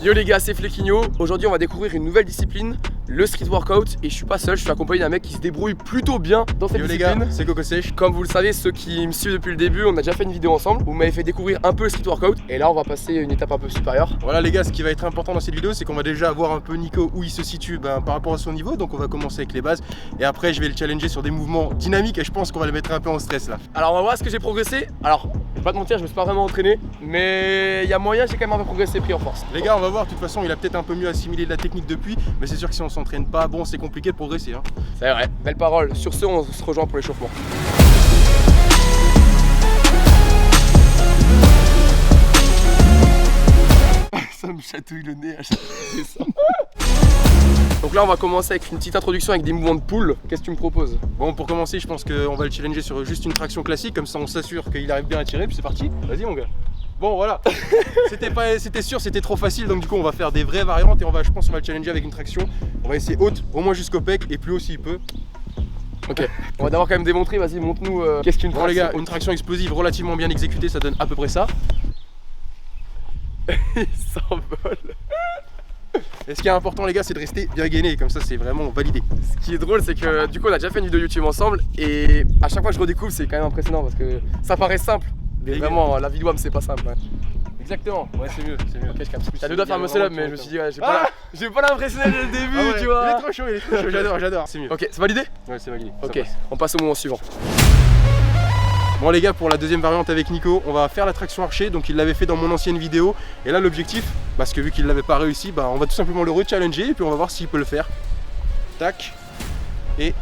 Yo les gars, c'est Flequinho. Aujourd'hui on va découvrir une nouvelle discipline, le street workout. Et je suis pas seul, je suis accompagné d'un mec qui se débrouille plutôt bien dans cette discipline. Yo les gars, c'est Coco Sèche. Comme vous le savez, ceux qui me suivent depuis le début, on a déjà fait une vidéo ensemble. Vous m'avez fait découvrir un peu le street workout. Et là on va passer une étape un peu supérieure. Voilà les gars, ce qui va être important dans cette vidéo, c'est qu'on va déjà voir un peu Nico où il se situe par rapport à son niveau. Donc on va commencer avec les bases. Et après je vais le challenger sur des mouvements dynamiques. Et je pense qu'on va le mettre un peu en stress là. Alors on va voir ce que j'ai progressé. Alors, je vais pas te mentir, je me suis pas vraiment entraîné. Mais il y a moyen, j'ai quand même un peu progressé, pris en force. Les gars, on va voir, de toute façon il a peut-être un peu mieux assimilé de la technique depuis, mais c'est sûr que si on s'entraîne pas, bon c'est compliqué de progresser hein. C'est vrai, belle parole. Sur ce, on se rejoint pour l'échauffement. Ça me chatouille le nez à chaque fois. Donc là on va commencer avec une petite introduction avec des mouvements de poule. Qu'est-ce que tu me proposes? Bon, pour commencer, je pense qu'on va le challenger sur juste une traction classique, comme ça on s'assure qu'il arrive bien à tirer, puis c'est parti. Vas-y mon gars. Bon voilà, c'était sûr, c'était trop facile, donc du coup on va faire des vraies variantes et je pense qu'on va le challenger avec une traction. On va essayer haute, au moins jusqu'au pec et plus haut s'il peut. Ok, on va d'abord quand même démontrer, vas-y montre-nous qu'est-ce qu'une traction. Bon les gars, une traction explosive relativement bien exécutée, ça donne à peu près ça. Il s'envole. Et ce qui est important les gars, c'est de rester bien gainé, comme ça c'est vraiment validé. Ce qui est drôle, c'est que du coup on a déjà fait une vidéo YouTube ensemble et à chaque fois que je redécouvre c'est quand même impressionnant parce que ça paraît simple. Mais vraiment, la vie WAM c'est pas simple. Ouais. Exactement, ouais c'est mieux, c'est mieux. Ok, je capte. T'as deux doigts de faire un muscle up, mais je me suis dit, ouais, j'ai pas l'impressionner dès le début, Ah ouais, tu vois. il est trop chaud, j'adore, c'est mieux. Ok, c'est validé? Ouais, c'est validé. Ok, on passe au moment suivant. Bon les gars, pour la deuxième variante avec Nico, on va faire la traction archer, donc il l'avait fait dans mon ancienne vidéo. Et là l'objectif, parce que vu qu'il l'avait pas réussi, on va tout simplement le re-challenger et puis on va voir s'il peut le faire. Tac, et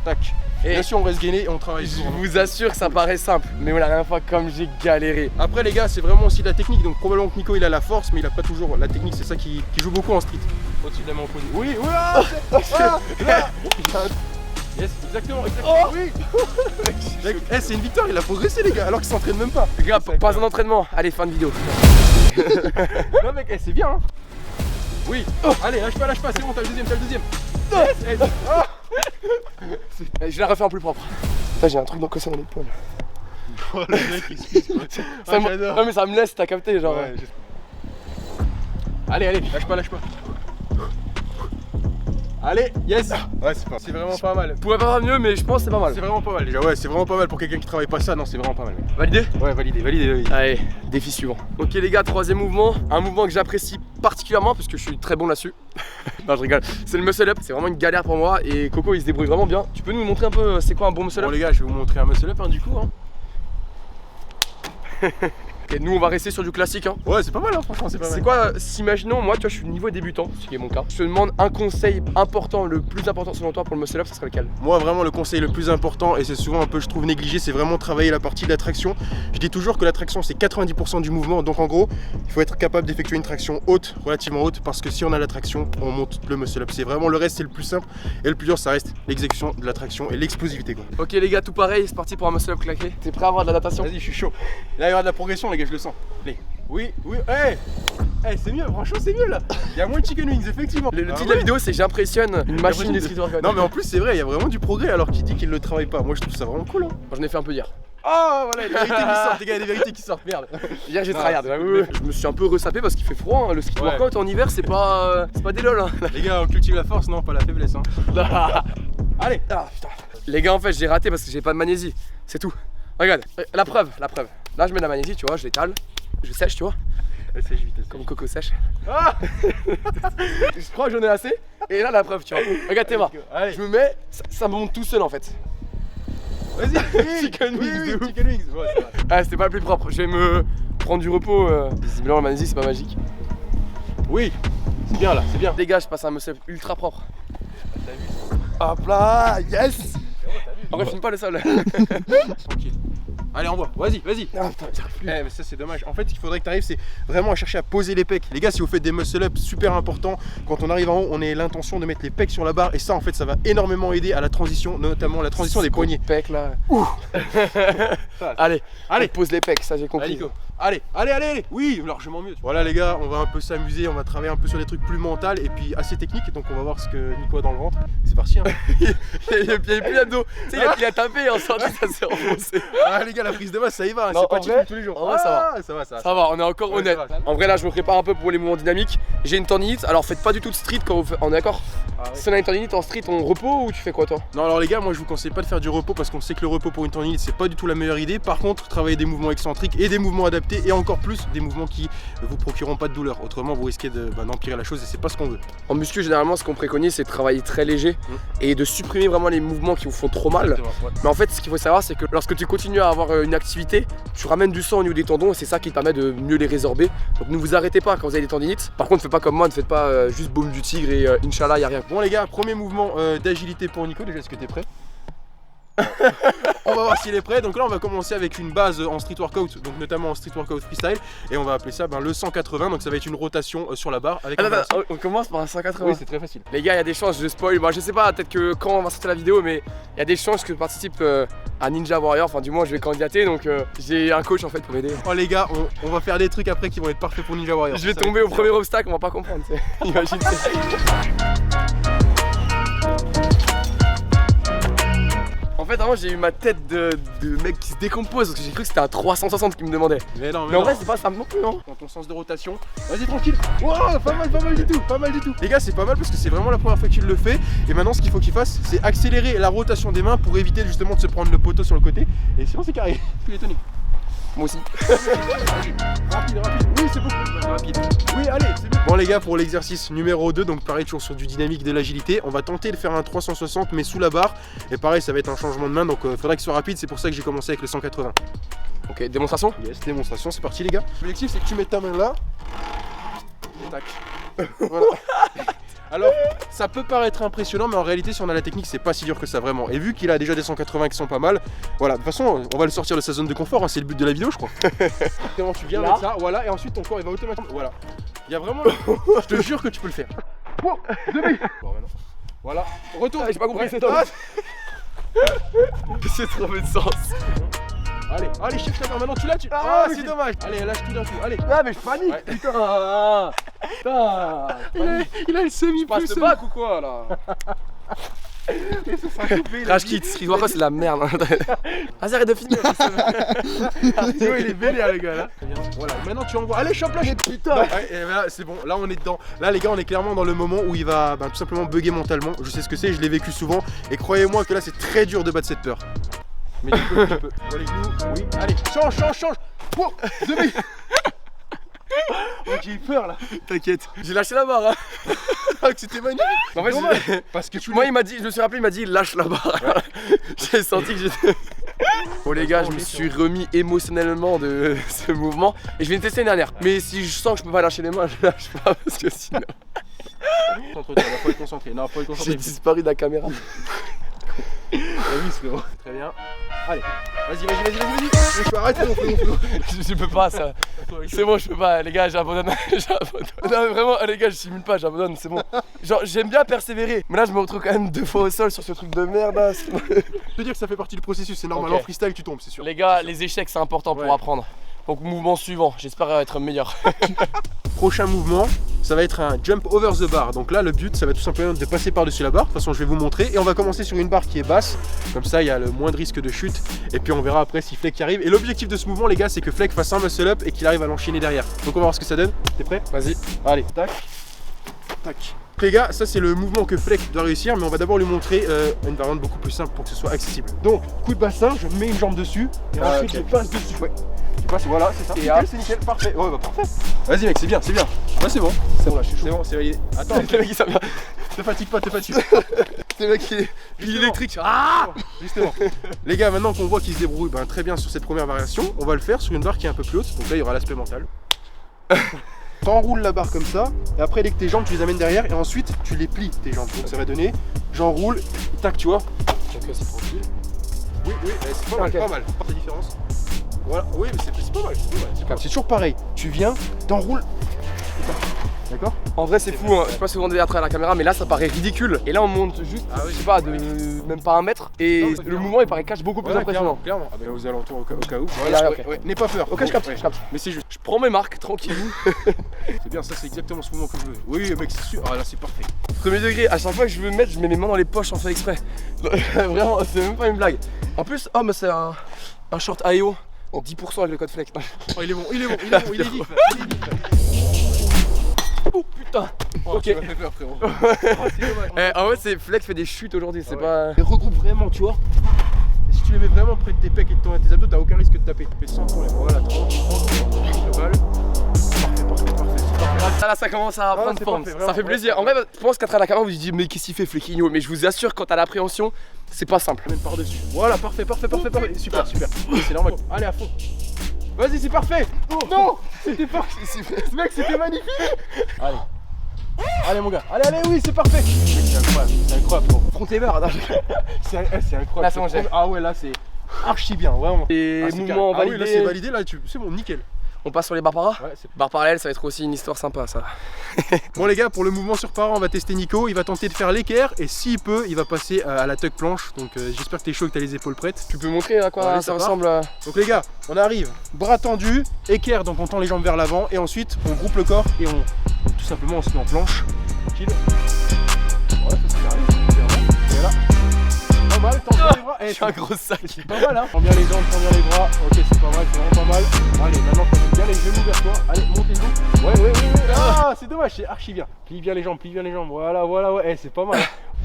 tac. Et bien sûr on reste gainé et on travaille. Je vous assure que ça paraît simple, mais la dernière fois comme j'ai galéré. Après les gars, c'est vraiment aussi de la technique, donc probablement que Nico il a la force, mais il a pas toujours la technique, c'est ça qui joue beaucoup en street. Au-dessus de la main opposée. Oui, oui, là. Yes, exactement. Oh oui. C'est une victoire, il a progressé les gars, alors qu'il s'entraîne même pas. Les gars, pas un entraînement, allez fin de vidéo. Non mec, c'est bien hein. Oui, allez, lâche pas, c'est bon, t'as le deuxième. Yes, Je la refais en plus propre. Putain, j'ai un truc dans l'épaule. Oh le mec, excuse-moi. J'adore. Non mais ça me laisse, t'as capté genre. Ouais, allez, lâche pas. Allez, yes. Ouais, c'est vraiment pas mal. Je pourrais pas faire mieux, mais je pense que c'est pas mal. C'est vraiment pas mal déjà, ouais, c'est vraiment pas mal pour quelqu'un qui travaille pas ça, non, c'est vraiment pas mal. Validé? Ouais, validé. Allez, défi suivant. Ok les gars, troisième mouvement, un mouvement que j'apprécie particulièrement parce que je suis très bon là-dessus. Non je rigole, c'est le muscle up, c'est vraiment une galère pour moi et Coco il se débrouille vraiment bien. Tu peux nous montrer un peu c'est quoi un bon muscle up? Bon les gars, je vais vous montrer un muscle up du coup hein. Ok, nous on va rester sur du classique hein. Ouais c'est pas mal hein, franchement c'est pas mal. C'est quoi, si imaginons moi tu vois je suis niveau débutant, ce qui est mon cas. Je te demande un conseil important, le plus important selon toi pour le muscle up, ça serait lequel? Moi vraiment le conseil le plus important, et c'est souvent un peu je trouve négligé, c'est vraiment travailler la partie de la traction. Je dis toujours que la traction c'est 90% du mouvement, donc en gros il faut être capable d'effectuer une traction haute, relativement haute, parce que si on a la traction on monte le muscle up. C'est vraiment le reste, c'est le plus simple, et le plus dur ça reste l'exécution de la traction et l'explosivité quoi. Ok les gars, tout pareil, c'est parti pour un muscle up claqué. T'es prêt à avoir de la natation? Vas-y, je suis chaud. Là il y aura de la progression les gars, je le sens. Allez. Oui, hey, c'est mieux, franchement c'est mieux là. Il y a moins de chicken wings effectivement. Le titre de la vidéo c'est j'impressionne une machine de street workout. Non mais en plus c'est vrai, il y a vraiment du progrès alors qu'il dit qu'il le travaille pas. Moi je trouve ça vraiment cool hein. Moi j'en ai fait un peu hier. Oh voilà, les vérités qui sortent, les gars, les vérités qui sortent, merde. Hier j'ai tryhard, je me suis un peu ressapé parce qu'il fait froid hein. Le street workout en hiver c'est pas des lol hein. Les gars, on cultive la force, non pas la faiblesse hein. Allez. Ah putain. Les gars en fait j'ai raté parce que j'ai pas de magnésie, c'est tout. Regarde, la preuve. Là je mets de la magnésie, tu vois, je l'étale, je sèche, tu vois. Sèche vite. Comme Coco sèche. Ah je crois que j'en ai assez. Et là la preuve, tu vois. Regarde tes mains. Je me mets, ça me monte tout seul en fait. Vas-y, chicken wings. Chicken wings. Ouais, c'est vrai. Ah c'était pas le plus propre, je vais me prendre du repos. Visiblement la magnésie c'est pas magique. Oui, c'est bien là, c'est bien. Les gars, je passe un muscle ultra propre. T'as vu? Hop là, yes. En vrai, filme pas le sol. Tranquille. Allez, envoie, vas-y. Ah putain, j'arrive plus. Mais ça c'est dommage. En fait, il faudrait que tu arrives, c'est vraiment à chercher à poser les pecs. Les gars, si vous faites des muscle up, super important. Quand on arrive en haut, on a l'intention de mettre les pecs sur la barre. Et ça, en fait, ça va énormément aider à la transition, notamment la transition des poignets. Pecs là. Allez, on pose les pecs, ça j'ai compris. Allez, Nico. Allez, allez, allez, allez. Oui, largement mieux. Voilà les gars, on va un peu s'amuser, on va travailler un peu sur des trucs plus mentaux et puis assez techniques. Donc on va voir ce que Nico a dans le ventre. C'est parti hein. Il y a plus d'abdos. Tu sais, il a tapé et en sortie ça s'est renfoncé. Ah les gars, la prise de masse ça y va, hein. Non, C'est pas en type vrai, tous les jours. en vrai, ça va. Ça va, ça va. Ça va, on est encore Ouais, honnête. ça va. En vrai, là, je me prépare un peu pour les mouvements dynamiques. J'ai une tendinite, alors faites pas du tout de street quand vous faites. On est d'accord? Ah, ouais. Si on a une tendinite en street, on repos ou tu fais quoi toi? Non alors les gars, moi je vous conseille pas de faire du repos parce qu'on sait que le repos pour une tendinite c'est pas du tout la meilleure idée. Par contre, travailler des mouvements excentriques et des mouvements adaptés et encore plus des mouvements qui vous procureront pas de douleur. Autrement vous risquez d'empirer la chose et c'est pas ce qu'on veut. En muscu, généralement, ce qu'on préconise, c'est de travailler très léger et de supprimer vraiment les mouvements qui vous font trop mal. Ouais. Mais en fait, ce qu'il faut savoir, c'est que lorsque tu continues à avoir une activité, tu ramènes du sang au niveau des tendons et c'est ça qui te permet de mieux les résorber. Donc ne vous arrêtez pas quand vous avez des tendinites. Par contre, faites pas comme moi, ne faites pas juste baume du tigre et Inch'Allah, y a rien. Bon les gars, premier mouvement d'agilité pour Nico. Déjà, est-ce que t'es prêt? On va voir s'il est prêt. Donc là on va commencer avec une base en street workout, donc notamment en street workout freestyle, et on va appeler ça le 180. Donc ça va être une rotation sur la barre avec Attends, on commence par un 180. Oui, c'est très facile. Les gars, il y a des chances, je spoil, moi je sais pas, peut-être que quand on va sortir la vidéo, mais il y a des chances que je participe à Ninja Warrior, enfin du moins je vais candidater, donc j'ai un coach en fait pour m'aider. Oh les gars, on va faire des trucs après qui vont être parfaits pour Ninja Warrior. Je vais tomber au premier obstacle, on va pas comprendre, tu sais. Imagine. En fait, avant j'ai eu ma tête de mec qui se décompose parce que j'ai cru que c'était un 360 qui me demandait. Mais non, Mais en vrai, c'est pas simple non plus, non? dans ton sens de rotation. Vas-y tranquille. Wow, pas mal du tout, pas mal du tout. Les gars, c'est pas mal parce que c'est vraiment la première fois qu'il le fait. Et maintenant, ce qu'il faut qu'il fasse, c'est accélérer la rotation des mains pour éviter justement de se prendre le poteau sur le côté. Et sinon, c'est carré. Tu es tonique. Moi aussi. Rapide. Oui, c'est bon. Rapide. Oui, allez, c'est bon. Bon les gars, pour l'exercice numéro 2, donc pareil, toujours sur du dynamique, de l'agilité, on va tenter de faire un 360 mais sous la barre. Et pareil, ça va être un changement de main, donc faudrait que ce soit rapide. C'est pour ça que j'ai commencé avec le 180. Ok, démonstration? Yes, démonstration, c'est parti les gars. L'objectif c'est que tu mets ta main là. Tac. Voilà. Alors, ça peut paraître impressionnant, mais en réalité, si on a la technique, c'est pas si dur que ça vraiment. Et vu qu'il a déjà des 180 qui sont pas mal, voilà, de toute façon, on va le sortir de sa zone de confort, hein, c'est le but de la vidéo, je crois. Comment tu viens Là. mettre ça, voilà, et ensuite ton corps il va automatiquement. Voilà. Il y a vraiment. Je te jure que tu peux le faire. Wow, demi. Bon, maintenant. Voilà, retour. Ah, j'ai pas compris Ouais. cet homme. C'est trop de sens. Allez, shift ta main, maintenant tu l'as, tu. Ah, Ah, c'est dommage. Allez, lâche tout d'un coup, allez. Ah, mais je panique, Ouais. putain. Putain. Il a le semi Tu passes le bac ou quoi là? Crash Kit, Street Workout c'est de la merde. Vas-y, arrête de finir. Il est vénère les gars là. Voilà, maintenant tu envoies. Allez, chope là. Putain. Ouais, et là c'est bon, là on est dedans. Là les gars, on est clairement dans le moment où il va tout simplement bugger mentalement. Je sais ce que c'est, je l'ai vécu souvent. Et croyez-moi que là c'est très dur de battre cette peur. Mais tu peux. Dans les genoux, oui. Allez, change. Wow, demi. J'ai eu peur là. T'inquiète, j'ai lâché la barre. Hein. Ah, que c'était magnifique. En fait, Dommage. Parce que moi il m'a dit, je me suis rappelé, il m'a dit lâche la barre. J'ai senti que j'étais. Bon les gars, je me suis remis émotionnellement de ce mouvement et je vais le tester l'année dernière. Mais si je sens que je peux pas lâcher les mains, je lâche pas parce que sinon. Concentre-toi, faut être concentré. Non, faut être concentré. J'ai disparu de la caméra. Oui, frérot. Très bien. Allez, vas-y. Je peux arrêter mon frérot. Je peux pas ça. C'est bon, je peux pas, les gars, j'abandonne. Non, mais vraiment, les gars, je simule pas, j'abandonne, c'est bon. Genre, j'aime bien persévérer, mais là, je me retrouve quand même 2 fois au sol sur ce truc de merde. Là. Je peux dire que ça fait partie du processus, c'est normal. Ok. En freestyle, tu tombes, c'est sûr. Les gars, les échecs, c'est important pour Ouais. apprendre. Donc, mouvement suivant, j'espère être meilleur. Prochain mouvement, ça va être un jump over the bar. Donc là, le but, ça va tout simplement de passer par-dessus la barre. De toute façon, je vais vous montrer. Et on va commencer sur une barre qui est basse. Comme ça, il y a le moins de risque de chute. Et puis, on verra après si Fleck y arrive. Et l'objectif de ce mouvement, les gars, c'est que Fleck fasse un muscle up et qu'il arrive à l'enchaîner derrière. Donc, on va voir ce que ça donne. T'es prêt? Vas-y. Allez, tac. Les gars, ça c'est le mouvement que Fleck doit réussir, mais on va d'abord lui montrer une variante beaucoup plus simple pour que ce soit accessible. Donc, coup de bassin, je mets une jambe dessus et ensuite ok. je passe dessus. Ouais. Tu passes, voilà, c'est ça. Et Nickel, c'est nickel, parfait. Ouais, bah parfait. Vas-y mec, c'est bien. Ouais, c'est bon. C'est bon là, je suis chaud. C'est bon, c'est validé. Attends, Le mec, il s'en vient. te fatigue pas. C'est le mec qui est électrique. Ah, Justement. Les gars, maintenant qu'on voit qu'il se débrouille très bien sur cette première variation, on va le faire sur une barre qui est un peu plus haute. Donc là, il y aura l'aspect mental. T'enroules la barre comme ça, et après dès que tes jambes tu les amènes derrière, et ensuite tu les plies tes jambes. Donc ça va donner, j'enroule, et tac, tu vois. Donc c'est tranquille. Oui, c'est pas mal, Ok. pas mal. La différence. Voilà, oui, mais c'est pas mal, c'est pas mal. C'est toujours pareil. Tu viens, t'enroules, et tac. D'accord. En vrai c'est fou, hein. Je sais pas si vous rendez à travers la caméra mais là ça paraît ridicule. Et là on monte juste, je sais pas, de même pas 1 mètre. Et Non, le clairement. mouvement il paraît cache beaucoup plus impressionnant. Clairement. Ah bah aux alentours au cas où. Voilà, ok. Ouais, n'aie pas peur. Ok, je capte, je capte. Mais c'est juste. Je prends mes marques, tranquille. C'est bien, ça c'est exactement ce mouvement que je veux. Oui mec, c'est sûr. Ah là c'est parfait. Premier degré, à chaque fois que je veux me mettre, je mets mes mains dans les poches sans faire exprès. Vraiment, c'est même pas une blague. En plus, oh mais c'est un short AEO en 10% avec le code flex. Oh il est bon, il est vif. Oh putain. Oh, Ok. tu m'as fait peur frérot. Oh, c'est dommage. En vrai c'est flex fait des chutes aujourd'hui, c'est Ouais. pas... Et regroupe vraiment, tu vois. Et si tu les mets vraiment près de tes pecs et de tes abdos, t'as aucun risque de taper. Fais sans problème. Voilà, tranquille. Le balle. Parfait, c'est parfait. Là ça commence à prendre c'est forme, parfait, ça fait vraiment, plaisir. ouais. En vrai, je pense qu'à travers la caméra vous vous dites mais qu'est-ce qu'il fait Flequinho? Mais je vous assure quand t'as l'appréhension, c'est pas simple. Même par-dessus. Voilà, parfait. Super. C'est normal. Allez à fond. Vas-y, c'est parfait. Non, c'était parfait. Mec, c'était magnifique. Allez mon gars. Allez, oui, c'est parfait. C'est incroyable. Front et barre, C'est incroyable. Là, c'est bon, j'ai. Ah ouais, là c'est archi bien, vraiment. Et Ah, c'est mouvement carré. Ah oui, validé. là c'est validé, là c'est bon, nickel. On passe sur les barres para. Ouais, c'est... Barres parallèles, ça va être aussi une histoire sympa ça. Bon les gars, pour le mouvement sur para, on va tester Nico. Il va tenter de faire l'équerre et s'il peut, il va passer à la tuck planche. Donc j'espère que t'es chaud et que t'as les épaules prêtes. Tu peux montrer à quoi Allez, ça ça part. ressemble Donc les gars, on arrive, bras tendus, équerre, donc on tend les jambes vers l'avant et ensuite on groupe le corps et on tout simplement on se met en planche. Tranquille. Voilà, ça c'est carré. Et là. Pas mal, tends bien les bras. Je suis un gros sac. C'est pas mal hein. Tends bien les jambes, tends bien les bras. Ok, c'est pas mal, c'est vraiment pas mal. Allez, maintenant tends bien les genoux vers toi. Allez, montez le dos. Ouais. Ah, c'est dommage, c'est archi bien. Plie bien les jambes, Voilà, ouais. Eh, c'est pas mal.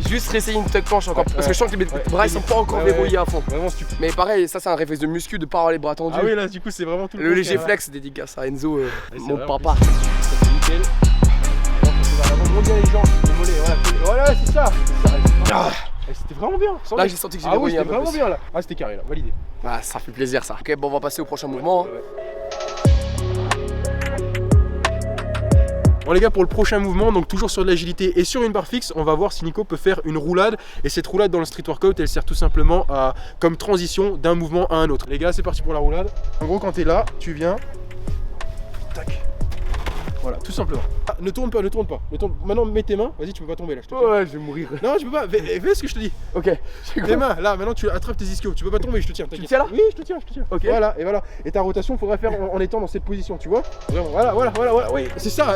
Juste réessayer une tuck planche encore. Ouais, parce que je sens que les bras ils sont pas encore Ouais, verrouillés à fond. Vraiment stupide. Mais pareil, ça c'est un réflexe de muscu de pas avoir les bras tendus. Ah oui, là, du coup, c'est vraiment tout Le léger contraire, flex, dédicace à Enzo, c'est mon vrai, papa. Ça c'est nickel. Monte bien les jambes, les mollets, voilà, c'est ça. Ah. C'était vraiment bien. Sans Là doute. j'ai senti que j'ai Ah oui, verrouillé un c'était peu vraiment plus. bien là. Ah, c'était carré là, validé. Ah, ça fait plaisir ça. Ok, bon, on va passer au prochain mouvement. Bon les gars, pour le prochain mouvement, donc toujours sur de l'agilité et sur une barre fixe, on va voir si Nico peut faire une roulade. Et cette roulade dans le street workout, elle sert tout simplement à comme transition d'un mouvement à un autre. Les gars, c'est parti pour la roulade. En gros, quand t'es là, tu viens. Tac. Voilà, tout simplement. Ah, ne tourne pas. Maintenant, mets tes mains. Vas-y, tu peux pas tomber là. Je te tiens. Ouais, je vais mourir. Non, je peux pas. Fais ce que je te dis. Ok. Tes mains, là, maintenant tu attrapes tes ischios. Tu peux pas tomber, je te tiens. Tu me tiens là? Oui, je te tiens. Ok. Voilà, et voilà. Et ta rotation, faudra faire en étant dans cette position, tu vois. Vraiment, voilà. Oui, c'est ça.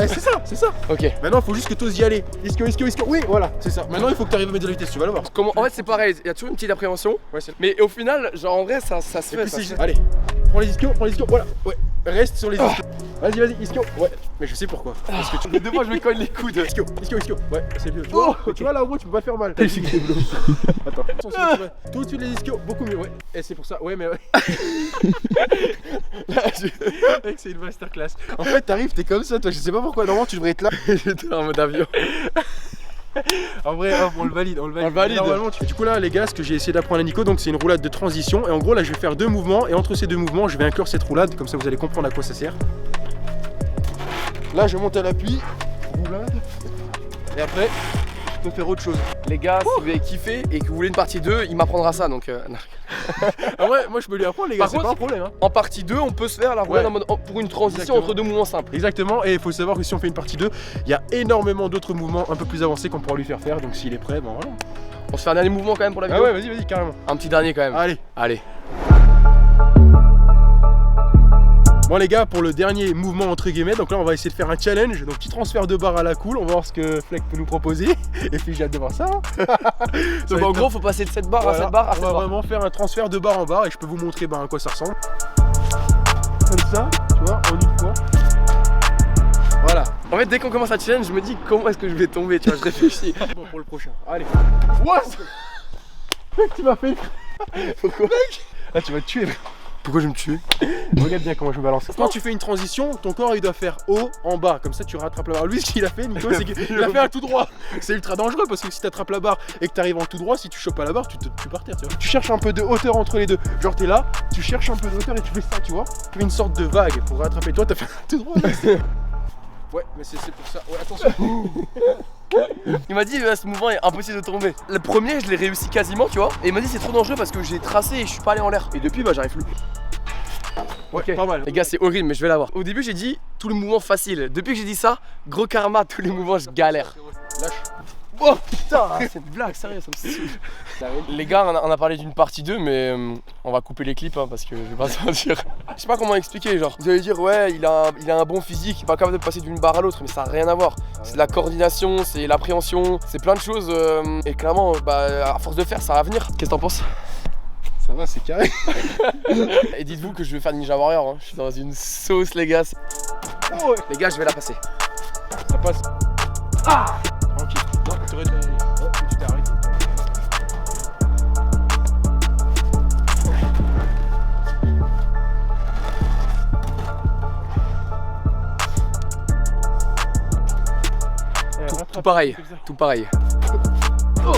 Ok. Maintenant, il faut juste que tu oses y aller. Ischio. Oui, voilà, c'est ça. Maintenant, il faut que tu arrives à mettre de la vitesse, tu vas le voir. Comment... En fait, c'est pareil, il y a toujours une petite appréhension. Ouais, c'est... Mais au final, genre en vrai, ça se Et fait. puis Ça c'est se juste... fait. Allez, prends les ischios, voilà. Ouais, reste sur les ischios. Vas-y, ischio. Ouais, mais je sais pourquoi. Parce que tu... Les deux fois, je me cogne les coudes. Ischio. Ouais, c'est mieux. Tu vois, tu vois là, en gros, tu peux pas te faire mal. Attends, attention, tout de suite les ischios, beaucoup mieux, ouais. Et c'est pour ça, ouais, mais ouais. Mec, c'est une masterclass. En fait, t'arrives, t'es comme ça, toi, je sais pas pourquoi. Normalement, tu devrais être là. J'étais en mode avion. En vrai, hop, on le valide. valide. Normalement, du coup là, les gars, ce que j'ai essayé d'apprendre à Nico, donc c'est une roulade de transition. Et en gros, là, je vais faire 2 mouvements. Et entre ces 2 mouvements, je vais inclure cette roulade. Comme ça, vous allez comprendre à quoi ça sert. Là, je monte à l'appui. Roulade. Et après, je peux faire autre chose. Les gars, si vous avez kiffé et que vous voulez une partie 2, il m'apprendra ça donc. Non. En vrai, moi, je peux lui apprendre, les gars. Par C'est contre, pas un problème. Hein. En partie 2, on peut se faire la roulade Ouais. en mode pour une transition Exactement. entre deux mouvements simples. Exactement, et il faut savoir que si on fait une partie 2, il y a énormément d'autres mouvements un peu plus avancés qu'on pourra lui faire faire. Donc s'il est prêt, ben voilà. On se fait un dernier mouvement quand même pour la Ah vidéo. ouais, vas-y, carrément. Un petit dernier quand même. Allez. Allez. Bon les gars, pour le dernier mouvement entre guillemets, donc là on va essayer de faire un challenge, donc petit transfert de barre à la cool, on va voir ce que Fleck peut nous proposer, et puis j'ai hâte de voir ça. Donc en gros, faut passer de cette barre Voilà, à cette barre à on cette va barre. vraiment faire un transfert de barre en barre et je peux vous montrer à quoi ça ressemble. Comme ça, tu vois, en une fois. Voilà. En fait, dès qu'on commence à challenge, je me dis comment est-ce que je vais tomber, tu vois, je réfléchis. Bon pour le prochain. Allez. What? Mec, tu m'as fait. Pourquoi? Là tu vas te tuer. Pourquoi je vais me tuer? Regarde bien comment je me balance. Quand tu fais une transition, ton corps il doit faire haut en bas, comme ça tu rattrapes la barre. Lui ce qu'il a fait, Nico, c'est qu'il a fait un tout droit. C'est ultra dangereux parce que si tu attrapes la barre et que tu arrives en tout droit, si tu chopes pas la barre, tu par terre, tu vois. Tu cherches un peu de hauteur entre les deux. Genre t'es là, tu cherches un peu de hauteur et tu fais ça, tu vois. Tu fais une sorte de vague pour rattraper. Toi t'as fait un tout droit. Ouais, mais c'est pour ça. Ouais, attention. Il m'a dit ce mouvement est impossible de tomber. Le premier, je l'ai réussi quasiment, tu vois. Et il m'a dit c'est trop dangereux parce que j'ai tracé et je suis pas allé en l'air. Et depuis, bah j'arrive plus. Ouais, Ok. pas mal. Les gars, c'est horrible, mais je vais l'avoir. Au début, j'ai dit tous les mouvements faciles. Depuis que j'ai dit ça, gros karma, tous les mouvements je galère. Lâche. Oh putain, c'est une blague, sérieux, ça me saoule. Les gars, on a parlé d'une partie 2, mais on va couper les clips hein, parce que je vais pas se mentir. Je sais pas comment expliquer, genre, vous allez dire ouais, il a un bon physique, il est pas capable de passer d'une barre à l'autre, mais ça n'a rien à voir. C'est de la coordination, c'est l'appréhension, c'est plein de choses et clairement, bah, à force de faire, ça va venir. Qu'est-ce que t'en penses? Ça va, c'est carré. Et dites-vous que je vais faire Ninja Warrior, hein. Je suis dans une sauce les gars. Oh, ouais. Les gars, je vais la passer. Ça passe. Ah. Tranquille. Non, t'aurais dû. Oh, tu t'es arrêté. Tout pareil, tout pareil. Oh.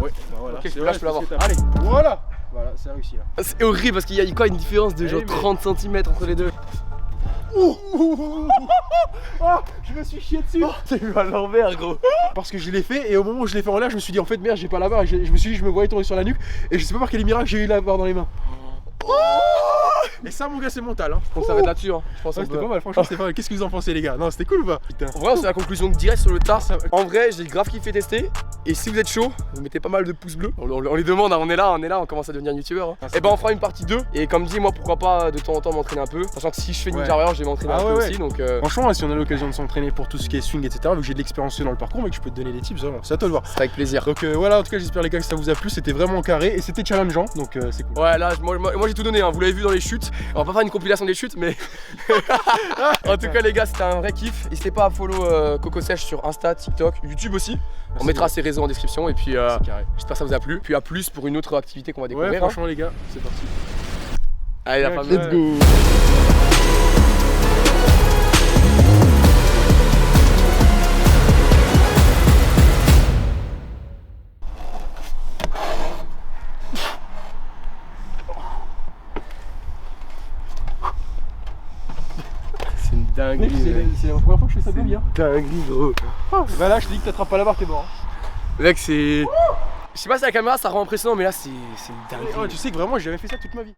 Ouais, bah voilà. Ok, là je peux l'avoir. Allez, voilà. Voilà, c'est réussi là. C'est horrible parce qu'il y a quoi une différence de genre mais- 30 cm entre les deux. Oh, je me suis chié dessus. T'as eu à l'envers gros. Parce que je l'ai fait et au moment où je l'ai fait en l'air, je me suis dit en fait merde, j'ai pas la barre. Je me suis dit, je me voyais tomber sur la nuque et je sais pas par quel miracle j'ai eu la barre dans les mains. Et ça, mon gars, c'est mental. Hein. On s'arrête là-dessus. Hein. Je pense Ouais, qu'on c'était peut- pas mal, franchement, c'était pas mal. Qu'est-ce que vous en pensez, les gars? Non, c'était cool ou pas? Putain. En vrai, c'est la conclusion directe sur le tas. Ça- En vrai, j'ai grave kiffé tester. Et si vous êtes chaud, vous mettez pas mal de pouces bleus. On les demande, hein, on est là, on commence à devenir youtubeur. Hein. Ah, c'est Et ben, on fera une partie 2. Et comme dit, moi, pourquoi pas de temps en temps m'entraîner un peu. Sachant que si je fais Ninja Ouais. Warrior, je vais m'entraîner Ah un peu ouais, aussi. Donc, Franchement, si on a l'occasion de s'entraîner pour tout ce qui est swing, etc., vu que j'ai de l'expérience dans le parcours, mais que je peux te donner des tips, vraiment, c'est à toi de voir. c'est avec plaisir. Donc voilà, en tout cas, j'espère les gars que ça vous a plu. C'était vraiment carré et c'était challengeant, donc c'est cool. Ouais, là, moi j'ai tout donné, hein. Vous l'avez vu dans les chutes. On va pas faire une compilation des chutes, mais. En tout cas, les gars, c'était un vrai kiff. N'hésitez pas à follow Coco Sèche sur Insta, TikTok, YouTube aussi. On mettra ses réseaux en description. Et puis, C'est carré. j'espère que ça vous a plu. Puis à plus pour une autre activité qu'on va Ouais, découvrir. hein. franchement, les gars, c'est parti. Allez, la Ouais, famille. let's go. C'est une dinguerie. C'est la première fois que je fais ça de ma vie. Hein. Dinguerie, gros. Bah là, je te dis que t'attrapes pas la barre, t'es mort. Mec, c'est. Je sais pas si la caméra ça rend impressionnant, mais là c'est une dinguerie. Tu sais que vraiment, j'ai jamais fait ça toute ma vie.